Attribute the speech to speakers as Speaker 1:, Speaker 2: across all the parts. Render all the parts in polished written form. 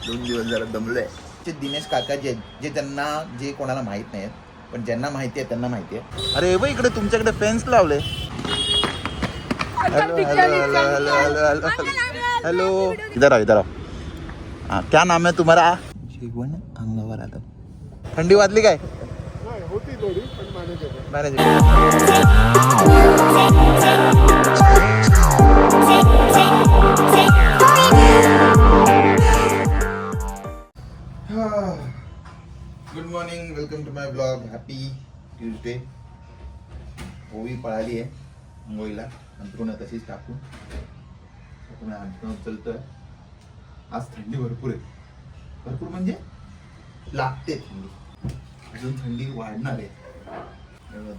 Speaker 1: 2 दिवस जरा दमलोय. ते दिनेश काका जे त्यांना जे कोणाला माहित नाहीत, पण ज्यांना माहिती आहे त्यांना माहिती आहे. अरे बघ इकडे तुमच्याकडे फेन्स लावले. Hello hello hello hello hello hello hello, इधर आओ इधर आओ. हाँ, क्या नाम है तुम्हारा? जेवण अंगावर आलं. थंडी वाजली काय?
Speaker 2: होती थोडी पण
Speaker 1: manage. Good morning, welcome to my blog. Happy Tuesday. Ovi पळाली आहे अंघोळीला, अंतरुण तशीच टाकून अंतरुण उचलतोय. आज थंडी भरपूर आहे, भरपूर म्हणजे लागते थंडी. अजून थंडी वाढणार आहे.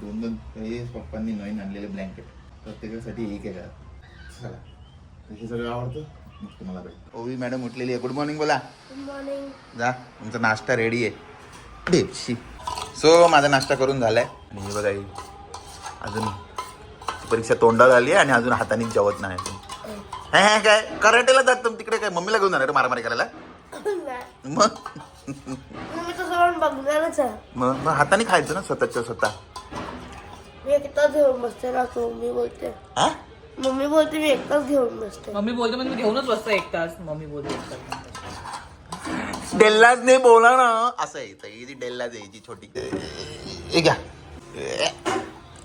Speaker 1: दोन हे पप्पांनी नवीन आणलेले ब्लँकेट, प्रत्येकासाठी एक आहे. चला, हे सगळं आवडतं मग तुम्हाला पाहिजे. ओवी मॅडम उठलेली आहे. गुड मॉर्निंग बोला.
Speaker 3: Good morning.
Speaker 1: जा, तुमचा नाश्ता रेडी आहे. सो माझा नाश्ता करून झालाय. आणि हे बघा, अजून परीक्षा तोंडाला आली आहे आणि अजून हाताने जेवत नाही. काय कराटेला जात तुम्ही तिकडे? काय मम्मीला घेऊन जाणार मारामारी करायला? मग
Speaker 3: बघणारच आहे.
Speaker 1: मग हाताने खायचं ना स्वतःच्या स्वतः.
Speaker 3: मी एकटाच घेऊन बसते ना. मम्मी बोलते मम्मी बोलते मी एकटाच घेऊन बसते.
Speaker 4: मम्मी बोलते म्हणजे मी घेऊनच बसतो एक तास. मम्मी बोलते
Speaker 1: डेल्लाच नाही बोला ना, असं आहे. ही डेल्लाच आहे जी छोटी. हे घ्या.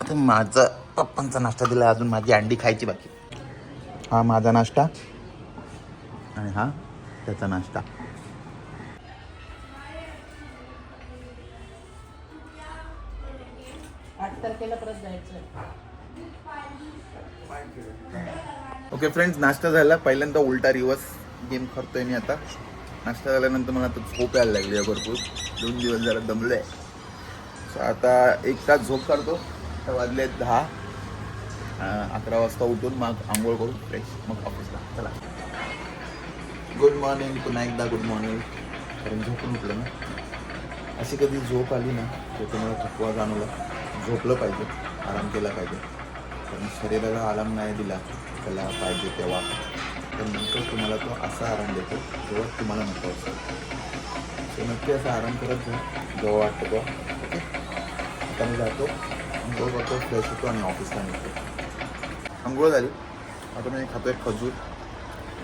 Speaker 1: आता माझा पप्पांचा नाश्ता दिला, अजून माझी अंडी खायची बाकी. हा माझा नाश्ता आणि हा त्याचा नाश्ता.
Speaker 4: परत जायचं.
Speaker 1: ओके फ्रेंड्स, नाश्ता झाला. पहिल्यांदा उलटा रिवर्स गेम करतोय मी आता. नाश्ता झाल्यानंतर मला आता झोप यायला लागली आहे भरपूर. 2 दिवस जरा दमलोय. सो आता 1 तास झोप काढतो. आता वाजले 10. 11 वाजता उठून मग आंघोळ करून फ्रेश मग ऑफिसला. चला, गुड मॉर्निंग पुन्हा एकदा गुड मॉर्निंग. कारण झोपून उठलं ना, अशी कधी झोप आली ना तर तुम्हाला थकवा जाणवला. झोपलं पाहिजे, आराम केला पाहिजे. कारण शरीराला आराम नाही दिला त्याला पाहिजे तेव्हा, तर नंतर तुम्हाला तो असा आराम देतो जेव्हा तुम्हाला नको असतो. तर नक्की असा आराम करत जा जेव्हा वाटतं तेव्हा. ओके, आता मी जातो, आंघोळ करतो, फ्रेश होतो आणि ऑफिसला निघतो. आंघोळ झाली. आता मी खातो एक खजूर.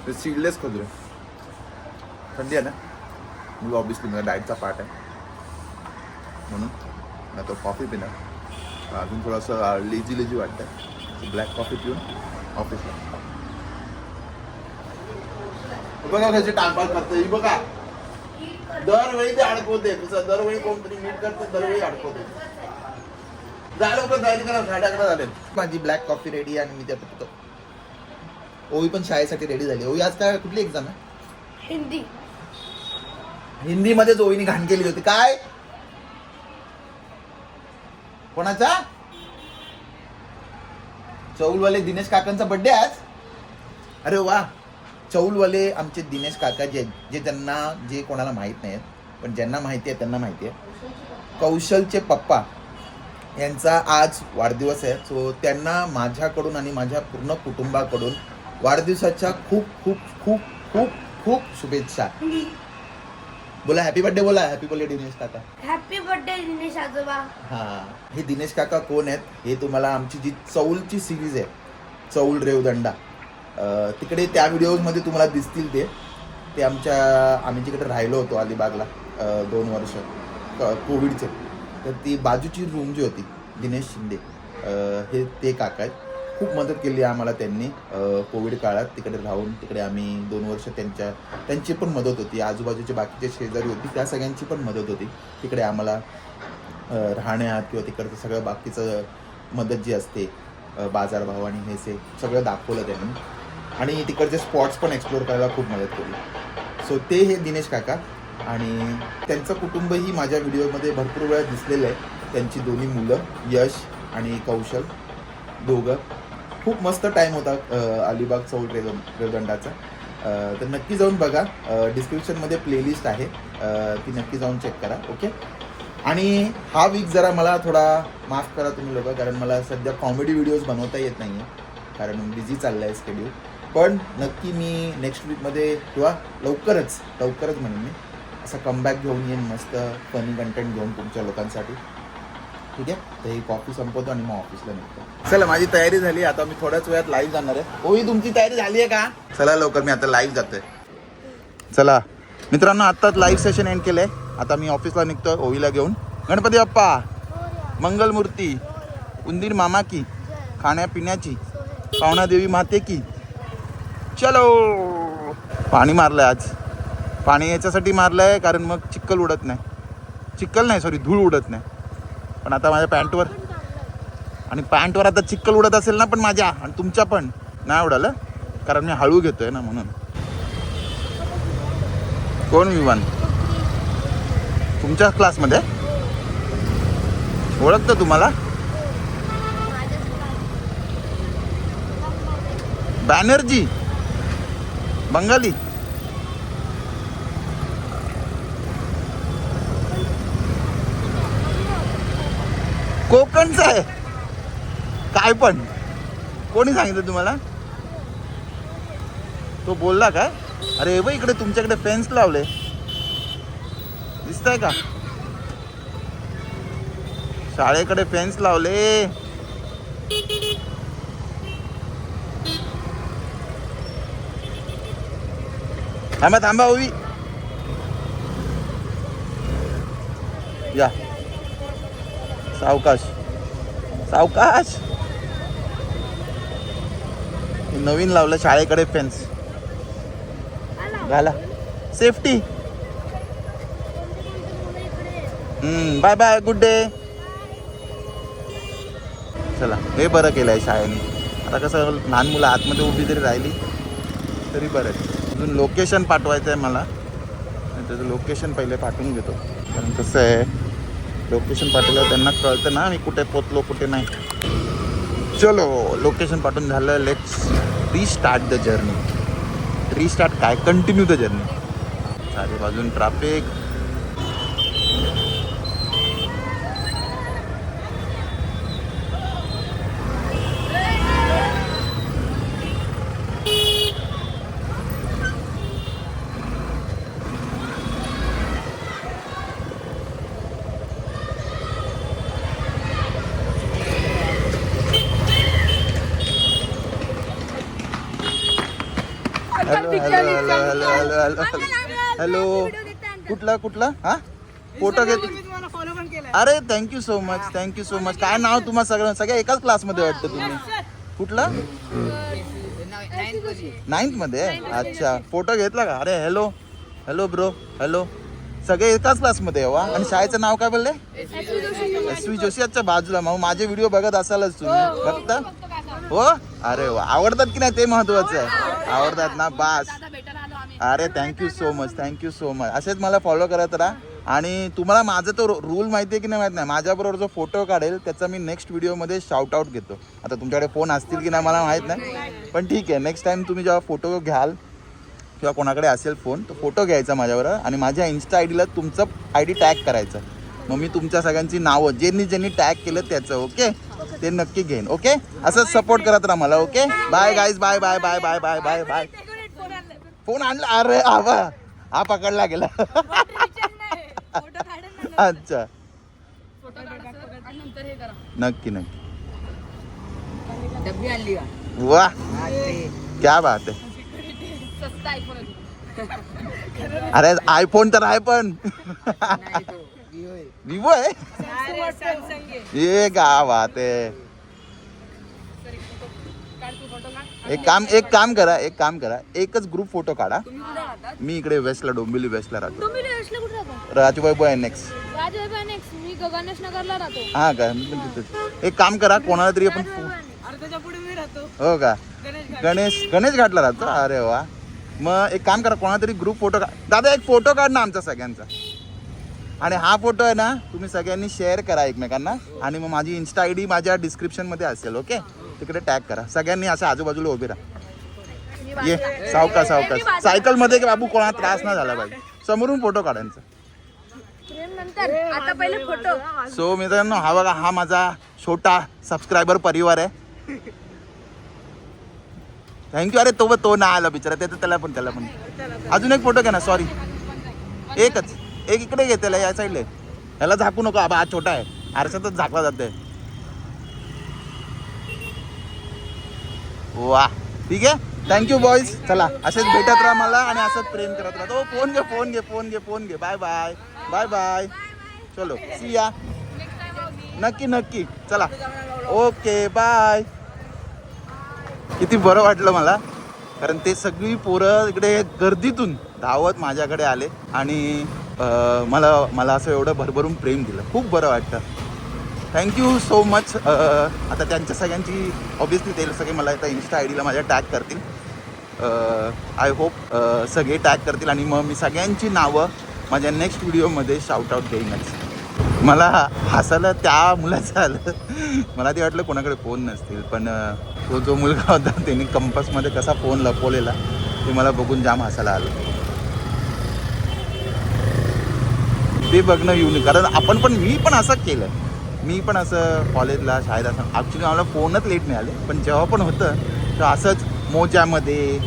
Speaker 1: ते सीडलेस खजूर आहे. थंडी आहे ना, मी ऑब्विसली माझा डाएटचा पार्ट आहे म्हणून नाही तो कॉफी पिणार. अजून थोडंसं लेजी वाटतं. ब्लॅक कॉफी पिऊन ऑफिसला. बघा कशी टाळपाळ करते. बघा दरवेळी ते अडकवते. दरवेळी कोणतरी मीट करते, दरवेळी अडकवते. झालं का तयारी करा, 11:30 झाले. माझी ब्लॅक कॉफी रेडी आणि मी त्या पितो. ओवी पण शाळेसाठी रेडी झाली. ओवी आज काय कुठली एक्झाम आहे?
Speaker 3: हिंदी.
Speaker 1: हिंदीमध्येच ओवीने घाण केली होती. काय? कोणाचा? चौलवाले दिनेश काकांचा बर्थडे आज. अरे वा. चौलवाले आमचे दिनेश काका जे त्यांना जे कोणाला माहित नाहीत, पण ज्यांना माहिती आहे त्यांना माहिती आहे. कौशलचे पप्पा यांचा आज वाढदिवस आहे. सो त्यांना माझ्याकडून आणि माझ्या पूर्ण कुटुंबाकडून वाढदिवसाच्या खूप खूप खूप खूप खूप शुभेच्छा. बोला हॅपी बर्थडे. बोला हॅपी बर्थडे दिनेश काका.
Speaker 3: हॅपी बर्थडे दिनेश आजोबा.
Speaker 1: हा, हे दिनेश काका कोण आहेत हे तुम्हाला आमची जी चौलची सिरीज आहे, चौल रेवदंडा, तिकडे त्या व्हिडिओजमध्ये तुम्हाला दिसतील. ते आम्ही जिकडे राहिलो होतो अलिबागला 2 वर्ष कोविडचे, तर ती बाजूची रूम जी होती, दिनेश शिंदे हे ते काका आहेत. खूप मदत केली आम्हाला त्यांनी कोविड काळात. तिकडे राहून तिकडे आम्ही 2 वर्ष त्यांची पण मदत होती. आजूबाजूचे बाकीचे शेजारी होती त्या सगळ्यांची पण मदत होती. तिकडे आम्हाला राहण्यात किंवा तिकडचं सगळं बाकीचं मदत जी असते, बाजारभाव आणि हे सगळं दाखवलं त्यांनी. आणि तिकडचे स्पॉट्स पण एक्सप्लोअर करायला खूप मदत केली. सो ते हे दिनेश काका आणि त्यांचं कुटुंबही माझ्या व्हिडिओमध्ये भरपूर वेळा दिसलेलं आहे. त्यांची 2 मुलं यश आणि कौशल, दोघं. खूप मस्त टाईम होता अलिबाग चौल रेवदंडाचा. तर नक्की जाऊन बघा. डिस्क्रिप्शनमध्ये प्लेलिस्ट आहे, ती नक्की जाऊन चेक करा. ओके. आणि हा वीक जरा मला थोडा माफ करा तुम्ही लोक, कारण मला सध्या कॉमेडी व्हिडिओज बनवता येत नाही आहे, कारण बिझी चाललं आहे स्केड्यूल. पण नक्की मी नेक्स्ट वीकमध्ये किंवा लवकरच म्हणेन मी असा कमबॅक घेऊन येईन मस्त फनी कंटेंट घेऊन तुमच्या लोकांसाठी. ठीक आहे, तर ही कॉफी संपवतो आणि मग ऑफिसला निघतो. चला माझी तयारी झाली, आता मी थोड्याच वेळात लाईव्ह जाणार आहे. ओही तुमची तयारी झाली आहे का? चला लवकर, मी आता लाईव्ह जातोय. चला मित्रांनो, आत्ताच लाईव्ह सेशन एंड केलंय. आता मी ऑफिसला निघतोय ओवीला घेऊन. गणपती बाप्पा, मंगलमूर्ती, उंदीर मामा की, खाण्यापिण्याची, पावणादेवी माते की. चलो. पाणी मारलंय आज. पाणी याच्यासाठी मारलंय कारण मग चिक्कल उडत नाही. चिक्कल नाही, सॉरी, धूळ उडत नाही. पण आता माझ्या पॅन्टवर आणि पॅन्टवर आता चिक्कल उडत असेल ना, पण माझ्या आणि तुमच्या पण नाही उडालं कारण मी हळू घेतोय ना म्हणून. कोण विमान? तुमच्या क्लासमध्ये ओळखतं तुम्हाला? बॅनर्जी बंगाली. कोकणचा आहे काय? पण कोणी सांगितलं तुम्हाला? तो बोलला काय? अरे बाई, इकडे तुमच्याकडे फेन्स लावले दिसतंय का? शाळेकडे फेन्स लावले. थांबा थांबा ओवी, या सावकाश सावकाश. नवीन लावलं शाळेकडे फेन्स. घाला safety. Bye bye, good day. चला, हे बरं केलं आहे शाळेने. आता कसं लहान मुलं आतमध्ये उभी जरी राहिली तरी बरं आहे. अजून लोकेशन पाठवायचं आहे मला, त्याचं लोकेशन पहिले पाठवून घेतो. कारण कसं आहे, लोकेशन पाठवलं त्यांना कळतं ना मी कुठे पोचलो कुठे नाही. चलो, लोकेशन पाठवून झालं. Let's restart the journey. Restart काय, कंटिन्यू द जर्नी. चारी बाजून traffic. Hello hello hello hello hello hello hello. कुठला हा फोटो घेत? अरे thank you so much, thank you so much. काय नाव तुम्हा सगळ्या एकाच क्लासमध्ये वाटतं तुम्ही? कुठला? 9th मध्ये? अच्छा, फोटो घेतला का? अरे हॅलो हॅलो ब्रो, हॅलो. सगळे एकाच क्लासमध्ये वा. आणि शाळेचं नाव काय बोलले? SV जोशी. अच्छा, बाजूला. मग माझे व्हिडिओ बघत असालच तुम्ही, बघता हो? अरे वा, आवडतात की नाही ते महत्वाचं आहे. आवडतात ना, बास. अरे thank you so much, thank you so much. असेच मला फॉलो करत राहा. आणि तुम्हाला माझं तो रूल माहिती आहे की नाही माहीत नाही, माझ्याबरोबर जो फोटो काढेल त्याचा मी नेक्स्ट व्हिडिओमध्ये शाउट आउट घेतो. आता तुमच्याकडे फोन असतील की नाही मला माहीत नाही, पण ठीक आहे. नेक्स्ट टाइम तुम्ही जेव्हा फोटो घ्याल किंवा कोणाकडे असेल फोन, तो फोटो घ्यायचा माझ्याबरोबर आणि माझ्या इन्स्टा आयडीला तुमचं आयडी टॅग करायचं. मग मी तुमच्या सगळ्यांची नावं ज्यांनी टॅग केलं त्याचं, ओके, ते नक्की घेईन. ओके, असंच सपोर्ट करत राहा मला. Okay, bye guys, bye bye bye bye bye bye bye. Phone आणला? अरे आवा, हा पकडला गेला. अच्छा, नक्की नक्की. वाह, क्या बात आहे. अरे आयफोन तर आहे पण विवो आहे. ये क्या बात आहे. एक काम करा, एकच ग्रुप फोटो काढा. मी इकडे वेस्टला, डोंबिवली वेस्टला राहतो. राजवैभव NX.
Speaker 3: मी गगनेश नगरला राहतो.
Speaker 1: हा का? मी पण तिथेच. एक काम करा, कोणाला तरी आपण. हो का? गणेश घाटला राहतो. अरे वा. मग एक काम करा, कोणाला तरी ग्रुप फोटो दादा एक फोटो काढ ना आमचा सगळ्यांचा. आणि हा फोटो आहे ना, तुम्ही सगळ्यांनी शेअर करा एकमेकांना. आणि मग माझी इन्स्टा आयडी माझ्या डिस्क्रिप्शनमध्ये असेल. ओके, तिकडे टॅग करा. सगळ्यांनी असं आजूबाजूला उभे राहा. ये सावकाश सावकाश. सायकलमध्ये की बाबू कोणाला त्रास नाही झाला पाहिजे. समोरून फोटो काढायचा.
Speaker 3: आता पहिले फोटो.
Speaker 1: सो मित्रांनो, हा बघा, हा माझा छोटा सबस्क्रायबर परिवार आहे. थँक्यू. अरे तो ना आला बिचारा, त्याला पण अजून एक फोटो घ्या ना. सॉरी, एकच एक इकडे घे, त्याला या साईडला. याला झाकू नको आबा, हा छोटा आहे, आरशातच झाकला जाते. वा, ठीक आहे. Thank you boys. चला असेच भेटत राहा मला आणि असंच प्रेम करत राहा. तो फोन घे. Bye bye bye bye. चलो सी या. नक्की चला. Okay bye. किती बरं वाटलं मला, कारण ते सगळी पोरं इकडे गर्दीतून धावत माझ्याकडे आले आणि मला असं एवढं भरभरून प्रेम दिलं. खूप बरं वाटतं. Thank you so much. आता त्यांच्या सगळ्यांची ऑब्विसली ते सगळे मला आता इन्स्टा आय डीला माझ्या टॅग करतील. आय होप सगळे टॅग करतील आणि मग मी सगळ्यांची नावं माझ्या नेक्स्ट व्हिडिओमध्ये शाउटआउट देईनच. मला हसायला त्या मुलाचं आलं. मला ते वाटलं कोणाकडे फोन नसतील, पण तो जो मुलगा होता त्याने कंपासमध्ये कसा फोन लपवलेला ते मला बघून जाम हसायला आलं. ते बघणं येऊन, कारण मी पण असं केलं. मी पण असं कॉलेजला शाळेत असं ॲक्च्युली मला फोनच लेट मिळाले, पण जेव्हा पण होतं तर असंच मोजामध्ये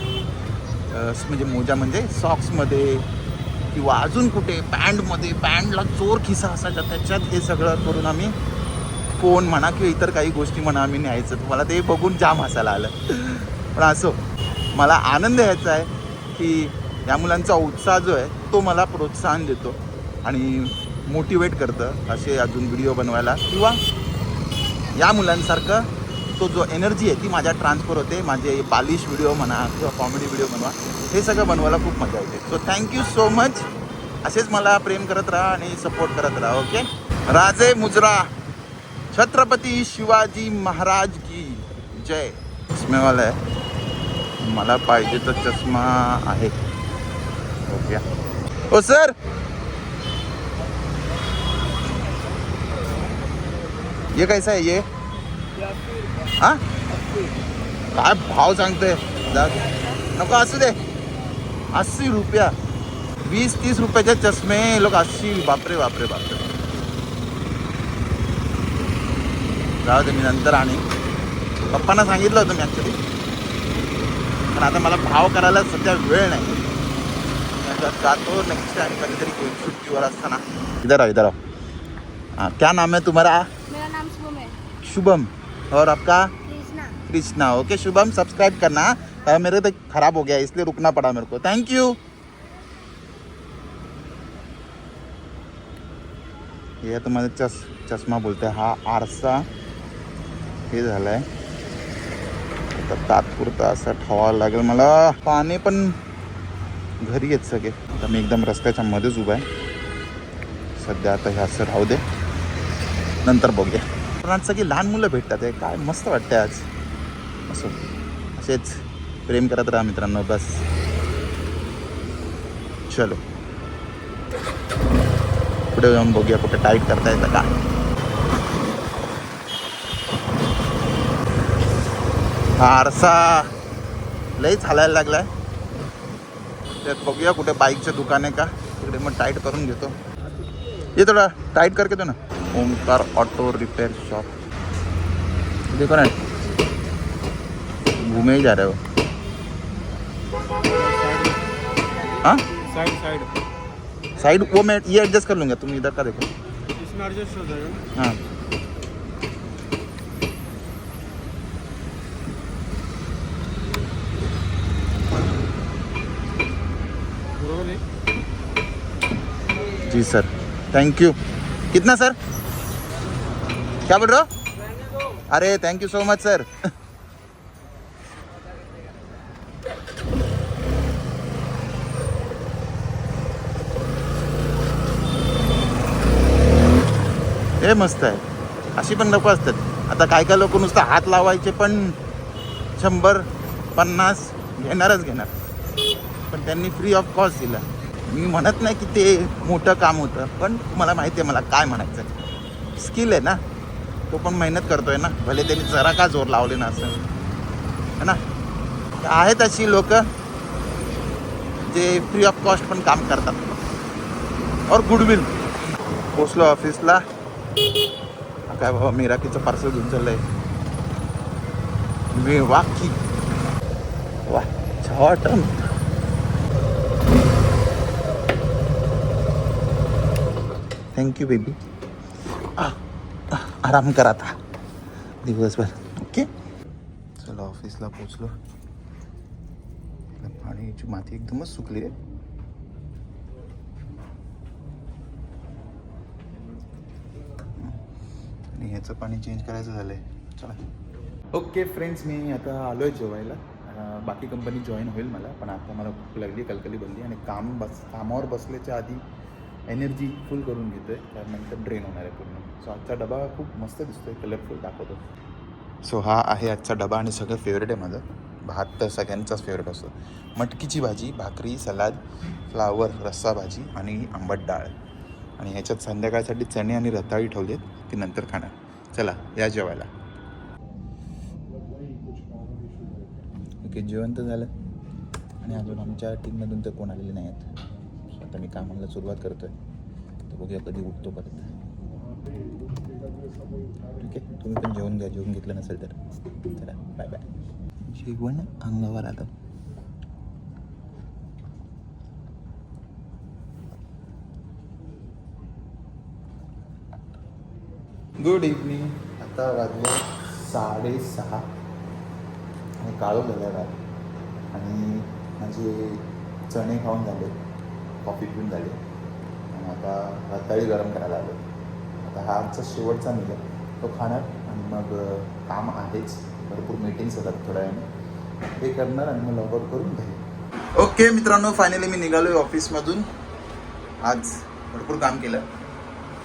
Speaker 1: म्हणजे सॉक्समध्ये किंवा अजून कुठे पॅन्टला चोर खिसा असायचा, त्याच्यात हे सगळं करून आम्ही फोन म्हणा किंवा इतर काही गोष्टी म्हणा आम्ही न्यायचं. मला ते बघून जाम हसायला आलं. पण असो, मला आनंद यायचा आहे की या मुलांचा उत्साह जो आहे तो मला प्रोत्साहन देतो आणि मोटिवेट करतं असे अजून व्हिडिओ बनवायला, किंवा या मुलांसारखं तो जो एनर्जी आहे ती माझ्या ट्रान्सफर होते. माझे बालिश व्हिडिओ म्हणा किंवा कॉमेडी व्हिडिओ बनवा, हे सगळं बनवायला खूप मजा येते. So thank you so much. असेच मला प्रेम करत राहा आणि सपोर्ट करत राहा. ओके. राजे मुजरा, छत्रपती शिवाजी महाराज की जय. चष्मेवाला आहे, मला पाहिजे तर चष्मा आहे. ओके. ओ सर, ये कैसा है ये? हाँ, काय भाव सांगते? नको असू दे. 80 रुपया, 20-30 रुपयाचे चष्मे लोक 80. बापरे. जाऊ दे, मी नंतर आणि पप्पांना सांगितलं होतं मी ॲक्च्युली, पण आता मला भाव करायला सध्या वेळ नाही. जातो नेक्स्ट टाइम कधीतरी सुट्टीवर असताना. इधर आओ. हाँ, क्या नाम है तुम्हारा?
Speaker 3: मेरा नाम शुभम है.
Speaker 1: शुभम. और आपका?
Speaker 3: कृष्णा.
Speaker 1: ओके शुभम, सब्सक्राइब करना. मेरे तो खराब हो गया इसलिए रुकना पड़ा मेरे को. Thank you. ये तुम्हाला चष्मा बोलते. हा आरसा हे झालाय, आता तात्पुरता असं ठेवावं लागेल मला. पाणी पण घरी आहेत सगळे. आता मी एकदम रस्त्याच्या मध्येच उभा आहे सध्या. आता हे असं राहू दे, नंतर बघूया. पण आज सगळी लहान मुलं भेटतात आहे, काय मस्त वाटतं आज. असो, असेच प्रेम करत राहा मित्रांनो. बस चलो पुढे जाऊन बघूया कुठे टाईट करता येतं का. हा आरसा लईच हालायला लागलाय. त्यात बघूया कुठे बाईकचं दुकान आहे का, तिकडे मग टाईट करून घेतो. ये थोड़ा टाइट करके दो ना. Omkar auto repair shop. देखो ना, घूमे ही जा रहे हो. हाँ, साइड वो मैं ये एडजस्ट कर लूँगा, तुम इधर का देखो.
Speaker 2: इसमें एडजस्ट हो जाएगा.
Speaker 1: हाँ,
Speaker 2: बरोबर आहे.
Speaker 1: जी सर, थैंक यू. कितना सर? क्या बोल रहे हो? अरे thank you so much sir. हे मस्त आहे. अशी पण नको असतात. आता काय काय लोक नुसतं हात लावायचे, पण 100-50 घेणारच घेणार. पण त्यांनी फ्री ऑफ कॉस्ट दिला. मी म्हणत नाही की ते मोठं काम होतं, पण मला माहिती आहे मला काय म्हणायचं आहे. स्किल आहे ना, तो पण मेहनत करतोय ना, भले त्यांनी जरा का जोर लावले ना असं है ना. आहेत अशी लोक जे फ्री ऑफ कॉस्ट पण काम करतात. और गुडविल. पोचलो ऑफिसला. काय बाबा मिराकीचं पार्सल घेऊन चाललंय. वाकी वा छान. Thank you baby. आराम करा आता दिवसभर. ओके चला ऑफिसला पोचलो. पाण्याची माती एकदमच सुकली आहे. आणि ह्याचं पाणी चेंज करायचं झालंय. चला. ओके फ्रेंड्स, मी आता आलोय जेवायला. बाकी कंपनी जॉईन होईल मला, पण आता मला भूक लागली, कलकली बनली आणि कामावर बसल्याच्या आधी एनर्जी फुल करून घेतोय, कारण नंतर ड्रेन होणार आहे पूर्ण. सो आजचा डबा खूप मस्त दिसतोय, कलरफुल दाखवतो. सो हा आहे आजचा डबा आणि सगळं फेवरेट आहे माझं. भात तर सगळ्यांचाच फेवरेट असतो. मटकीची भाजी, भाकरी, सलाद, फ्लावर, रस्सा भाजी आणि आंबट डाळ. आणि ह्याच्यात संध्याकाळसाठी चणे आणि रताळी ठेवली आहेत, ती नंतर खाणार. चला या जेवायला. ओके जेवण तर झालं आणि अजून आमच्या टीममधून तर कोण आलेले नाही आहेत. सो आता मी कामाला सुरुवात करतो आहे, तर बघूया कधी उठतो परत. ठीक आहे, तुम्ही पण जेवण घ्या, जेवण घेतलं नसेल तर. चला बाय बाय. जेवण अंगावर आलं. Good evening. आता वाजले 6:30 आणि काळोख झाला आहे आणि माझे चणे खाऊन झाले, कॉफी पिऊन झाले आणि आता रताळी गरम करायला आलो. आता हा आमचा शेवटचा मील आहे, तो खाणार आणि मग काम आहेच, भरपूर मीटिंग्स होतात थोड्या वेळाने, ते करणार आणि मग लॉग आउट करून घ्यायला. ओके मित्रांनो, फायनली मी निघालो आहे ऑफिसमधून. आज भरपूर काम केलं.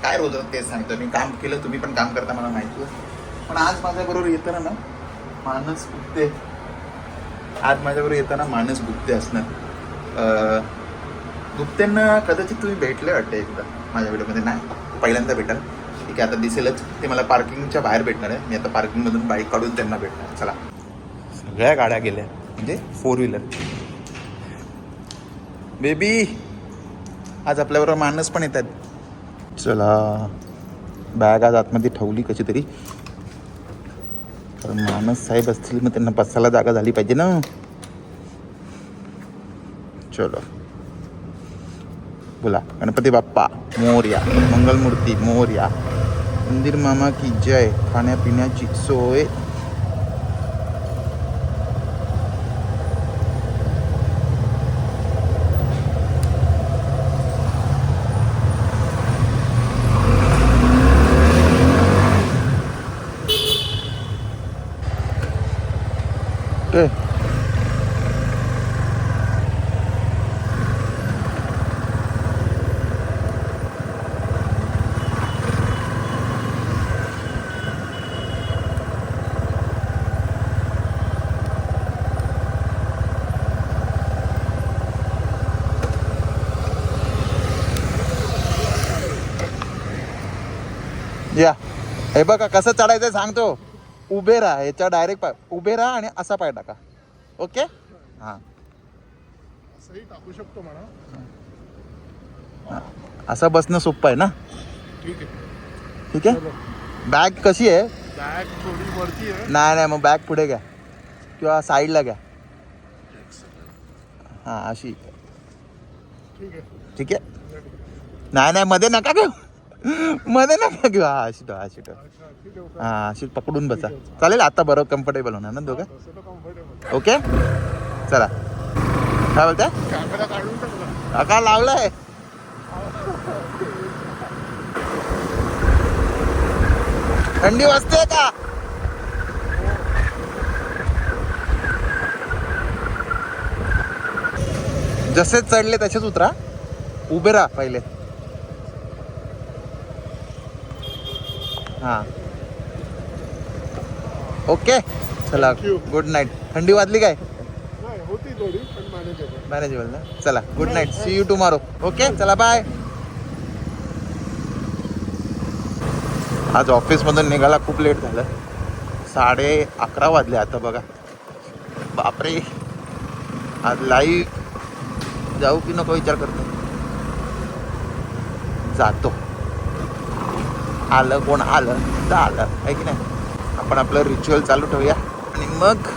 Speaker 1: काय रोज तेच सांगतो, मी काम केलं, तुम्ही पण काम करता मला माहिती आहे. पण आज माझ्याबरोबर येताना ना मानस गुप्ते, आज माझ्याबरोबर येताना मानस गुप्ते असणार. गुप्तेंना कदाचित तुम्ही भेटले वाटते एकदा माझ्या व्हिडिओमध्ये. नाही पहिल्यांदा भेटाल. ठीक आहे, आता दिसेलच. ते मला पार्किंगच्या बाहेर भेटणार आहे. मी आता पार्किंगमधून बाईक काढून त्यांना भेटणार. चला. सगळ्या गाड्या गेल्या, म्हणजे 4 व्हीलर. बेबी आज आपल्याबरोबर मानस पण येतात. चला, बॅग आज आतमध्ये ठेवली कशी तरी, कारण मानस साहेब असतील मग त्यांना बसायला जागा झाली पाहिजे ना. चलो बोला. गणपती बाप्पा मोरया, मंगलमूर्ती मोरया, मंदिर मामा की जय. खाण्यापिण्याची सोय. या हे बघा कसं चढायचं सांगतो. उभे राहा, याच्या डायरेक्ट पाय उभे राहा आणि असा पाय टाका. ओके हां,
Speaker 2: असंही टाकू शकतो म्हणा.
Speaker 1: असं बसणं सोपं आहे ना.
Speaker 2: ठीक आहे.
Speaker 1: ठीक आहे. बॅग कशी आहे?
Speaker 2: बॅग थोडी वरती आहे.
Speaker 1: नाही मग बॅग पुढे घ्या किंवा साईडला घ्या. हां अशी.
Speaker 2: ठीक आहे.
Speaker 1: ठीक आहे. नाही मध्ये नका घेऊ, मध्ये नका घेऊ. हा अशी अशी हां अशी पकडून बसा. चालेल. आता बरोबर कम्फर्टेबल होणार ना दोघं. ओके चला. काय बोलताय?
Speaker 2: कॅमेरा काढून टाकला.
Speaker 1: का लावलाय? थंडी वाजते का? जसे चढले तसेच उतरा. उभे राहा पहिले. हां ओके चला. Good night. थंडी वाजली काय?
Speaker 2: नाही होती थोडी पण मॅनेजेबल.
Speaker 1: मॅनेजेबल ना. चला good night. See you tomorrow. Okay चला बाय. आज ऑफिसमधून निघायला खूप लेट झालं. 11:30 वाजले आता बघा. बापरे. आज लाईव्ह जाऊ की नको विचार करतो. जातो. आलं कोण आलं तर आलं आहे की नाही. आपण आपलं रिच्युअल चालू ठेवूया आणि मग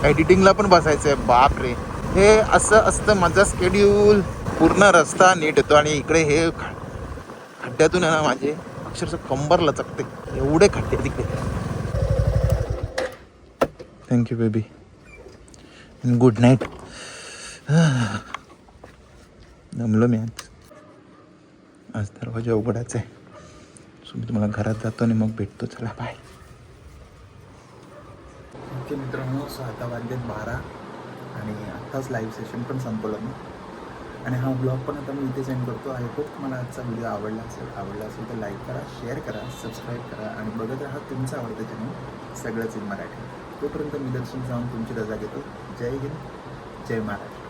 Speaker 1: एडिटिंगला पण बसायचं आहे. बाप रे, हे असं असतं माझं स्केड्यूल. पूर्ण रस्ता नीट येतो आणि इकडे हे खड्ड्यातून आहे ना माझे अक्षरशः कंबर लचकते, एवढे खड्डे तिकडे. Thank you baby, good night. जमलो मी आज दरवाजा उघडायचा आहे. सो मी तुम्हाला घरात जातो आणि मग भेटतो. चला बाय. ओके मित्रांनो, सो आता वाजलेत 12 आणि आत्ताच लाईव्ह सेशन पण संपवलं मी आणि हा ब्लॉग पण आता मी इथे सेंड करतो. आय होप तुम्हाला आजचा व्हिडिओ आवडला असेल तर लाईक करा, शेअर करा, सबस्क्राईब करा आणि बघत राहा तुमचं आवडतं चॅनल सगळंच इन मराठी. तोपर्यंत मी दर्शन जाऊन तुमची रजा घेतो. जय हिंद, जय महाराष्ट्र.